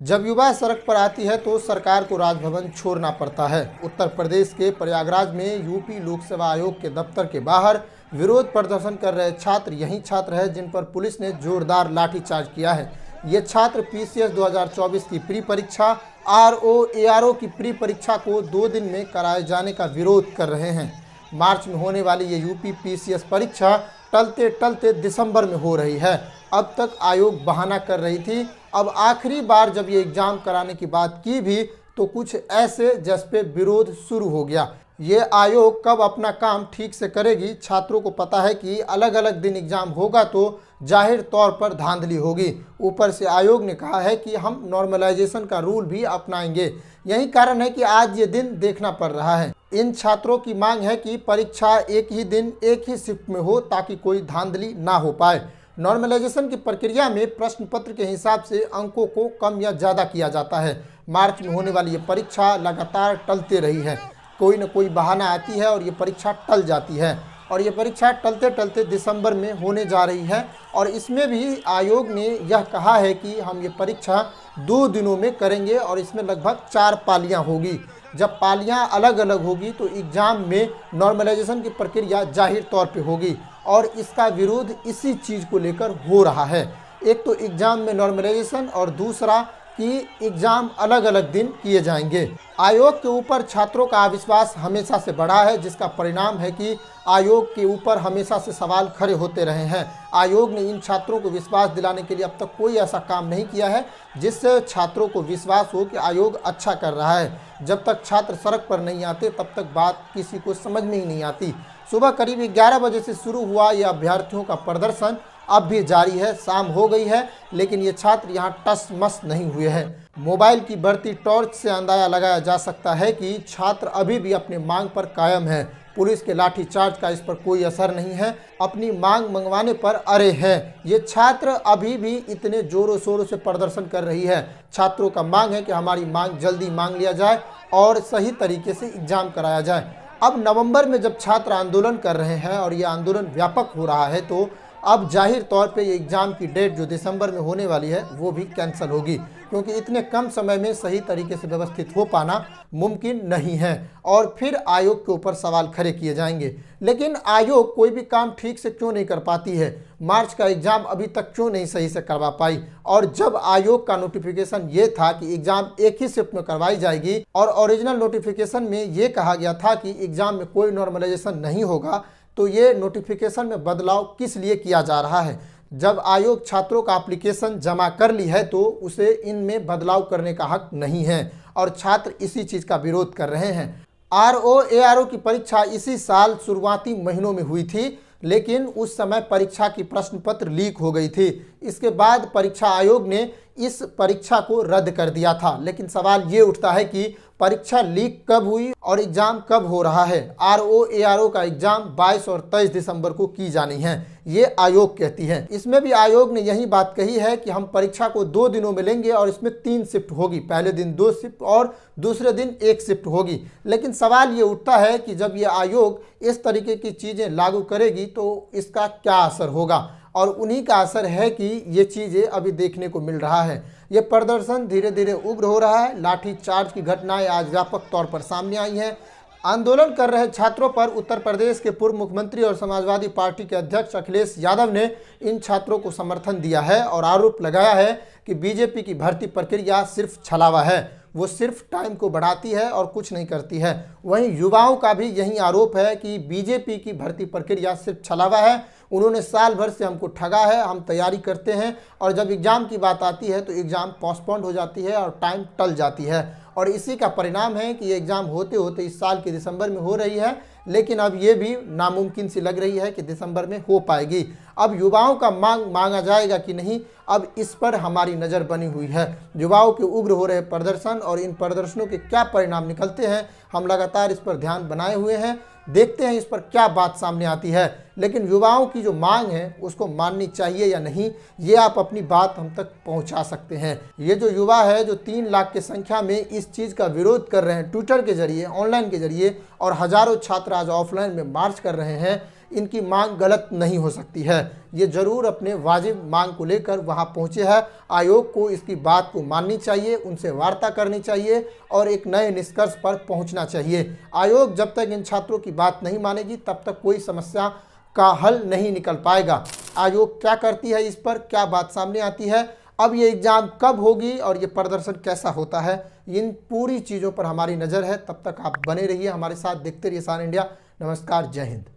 जब युवा सड़क पर आती है तो सरकार को राजभवन छोड़ना पड़ता है। उत्तर प्रदेश के प्रयागराज में यूपी लोक सेवा आयोग के दफ्तर के बाहर विरोध प्रदर्शन कर रहे छात्र यही छात्र हैं जिन पर पुलिस ने जोरदार लाठीचार्ज किया है। ये छात्र पीसीएस 2024 की प्री परीक्षा आरओ एआरओ की प्री परीक्षा को 2 दिन में कराए जाने का विरोध कर रहे हैं। मार्च में होने वाली ये यूपी पीसीएस परीक्षा टलते टलते दिसंबर में हो रही है। अब तक आयोग बहाना कर रही थी। अब आखिरी बार जब ये एग्जाम कराने की बात की भी तो कुछ ऐसे जिस पे विरोध शुरू हो गया। ये आयोग कब अपना काम ठीक से करेगी? छात्रों को पता है कि अलग अलग दिन एग्जाम होगा तो जाहिर तौर पर धांधली होगी। ऊपर से आयोग ने कहा है कि हम नॉर्मलाइजेशन का रूल भी अपनाएंगे। यही कारण है कि आज ये दिन देखना पड़ रहा है। इन छात्रों की मांग है कि परीक्षा एक ही दिन एक ही शिफ्ट में हो ताकि कोई धांधली ना हो पाए। नॉर्मलाइजेशन की प्रक्रिया में प्रश्न पत्र के हिसाब से अंकों को कम या ज़्यादा किया जाता है। मार्च में होने वाली ये परीक्षा लगातार टलते रही है। कोई न कोई बहाना आती है और ये परीक्षा टल जाती है और ये परीक्षा टलते टलते दिसंबर में होने जा रही है। और इसमें भी आयोग ने यह कहा है कि हम ये परीक्षा 2 दिनों में करेंगे और इसमें लगभग 4 पालियाँ होगी। जब पालियाँ अलग अलग होगी तो एग्ज़ाम में नॉर्मलाइजेशन की प्रक्रिया जाहिर तौर पे होगी और इसका विरोध इसी चीज़ को लेकर हो रहा है। एक तो एग्ज़ाम में नॉर्मलाइजेशन और दूसरा कि एग्ज़ाम अलग अलग दिन किए जाएंगे। आयोग के ऊपर छात्रों का अविश्वास हमेशा से बढ़ा है, जिसका परिणाम है कि आयोग के ऊपर हमेशा से सवाल खड़े होते रहे हैं। आयोग ने इन छात्रों को विश्वास दिलाने के लिए अब तक कोई ऐसा काम नहीं किया है जिससे छात्रों को विश्वास हो कि आयोग अच्छा कर रहा है। जब तक छात्र सड़क पर नहीं आते तब तक बात किसी को समझ में ही नहीं आती। सुबह करीब 11 बजे से शुरू हुआ यह अभ्यर्थियों का प्रदर्शन अब भी जारी है। शाम हो गई है लेकिन ये छात्र यहाँ टस मस नहीं हुए हैं। मोबाइल की बढ़ती टॉर्च से अंदाजा लगाया जा सकता है कि छात्र अभी भी अपने मांग पर कायम है। पुलिस के लाठीचार्ज का इस पर कोई असर नहीं है। अपनी मांग मंगवाने पर अड़े हैं। ये छात्र अभी भी इतने जोरों शोरों से प्रदर्शन कर रही है। छात्रों का मांग है कि हमारी मांग जल्दी मांग लिया जाए और सही तरीके से एग्जाम कराया जाए। अब नवंबर में जब छात्र आंदोलन कर रहे हैं और ये आंदोलन व्यापक हो रहा है तो अब जाहिर तौर पे ये एग्ज़ाम की डेट जो दिसंबर में होने वाली है वो भी कैंसिल होगी, क्योंकि इतने कम समय में सही तरीके से व्यवस्थित हो पाना मुमकिन नहीं है और फिर आयोग के ऊपर सवाल खड़े किए जाएंगे। लेकिन आयोग कोई भी काम ठीक से क्यों नहीं कर पाती है? मार्च का एग्ज़ाम अभी तक क्यों नहीं सही से करवा पाई? और जब आयोग का नोटिफिकेशन ये था कि एग्ज़ाम एक ही शिफ्ट में करवाई जाएगी और ओरिजिनल नोटिफिकेशन में ये कहा गया था कि एग्ज़ाम में कोई नॉर्मलाइजेशन नहीं होगा, तो ये नोटिफिकेशन में बदलाव किस लिए किया जा रहा है? जब आयोग छात्रों का एप्लीकेशन जमा कर ली है तो उसे इनमें बदलाव करने का हक नहीं है और छात्र इसी चीज़ का विरोध कर रहे हैं। आरओ एआरओ की परीक्षा इसी साल शुरुआती महीनों में हुई थी, लेकिन उस समय परीक्षा की प्रश्न पत्र लीक हो गई थी। इसके बाद परीक्षा आयोग ने इस परीक्षा को रद्द कर दिया था। लेकिन सवाल ये उठता है कि परीक्षा लीक कब हुई और एग्ज़ाम कब हो रहा है? आरओ एआरओ का एग्ज़ाम 22 और 23 दिसंबर को की जानी है, ये आयोग कहती है। इसमें भी आयोग ने यही बात कही है कि हम परीक्षा को 2 दिनों में लेंगे और इसमें 3 शिफ्ट होगी। पहले दिन 2 शिफ्ट और दूसरे दिन 1 शिफ्ट होगी। लेकिन सवाल ये उठता है कि जब ये आयोग इस तरीके की चीज़ें लागू करेगी तो इसका क्या असर होगा? और उन्हीं का असर है कि ये चीज़ें अभी देखने को मिल रहा है। ये प्रदर्शन धीरे धीरे उग्र हो रहा है। लाठीचार्ज की घटनाएं आज व्यापक तौर पर सामने आई हैं। आंदोलन कर रहे छात्रों पर उत्तर प्रदेश के पूर्व मुख्यमंत्री और समाजवादी पार्टी के अध्यक्ष अखिलेश यादव ने इन छात्रों को समर्थन दिया है और आरोप लगाया है कि बीजेपी की भर्ती प्रक्रिया सिर्फ छलावा है, वो सिर्फ टाइम को बढ़ाती है और कुछ नहीं करती है। वहीं युवाओं का भी यही आरोप है कि बीजेपी की भर्ती प्रक्रिया सिर्फ छलावा है। उन्होंने साल भर से हमको ठगा है, हम तैयारी करते हैं और जब एग्ज़ाम की बात आती है तो एग्ज़ाम पोस्टपोन्ड हो जाती है और टाइम टल जाती है। और इसी का परिणाम है कि ये एग्ज़ाम होते होते इस साल के दिसंबर में हो रही है, लेकिन अब ये भी नामुमकिन सी लग रही है कि दिसंबर में हो पाएगी। अब युवाओं का मांगा जाएगा कि नहीं, अब इस पर हमारी नज़र बनी हुई है। युवाओं के उग्र हो रहे प्रदर्शन और इन प्रदर्शनों के क्या परिणाम निकलते हैं, हम लगातार इस पर ध्यान बनाए हुए हैं। देखते हैं इस पर क्या बात सामने आती है। लेकिन युवाओं की जो मांग है उसको माननी चाहिए या नहीं, ये आप अपनी बात हम तक पहुंचा सकते हैं। ये जो युवा है जो 3 लाख की संख्या में इस चीज़ का विरोध कर रहे हैं ट्विटर के जरिए, ऑनलाइन के जरिए, और हज़ारों छात्र आज ऑफलाइन में मार्च कर रहे हैं, इनकी मांग गलत नहीं हो सकती है। ये जरूर अपने वाजिब मांग को लेकर वहां पहुंचे हैं। आयोग को इसकी बात को माननी चाहिए, उनसे वार्ता करनी चाहिए और एक नए निष्कर्ष पर पहुंचना चाहिए। आयोग जब तक इन छात्रों की बात नहीं मानेगी तब तक कोई समस्या का हल नहीं निकल पाएगा। आयोग क्या करती है, इस पर क्या बात सामने आती है, अब ये एग्ज़ाम कब होगी और ये प्रदर्शन कैसा होता है, इन पूरी चीज़ों पर हमारी नज़र है। तब तक आप बने रहिए हमारे साथ, देखते रहिए सान इंडिया। नमस्कार, जय हिंद।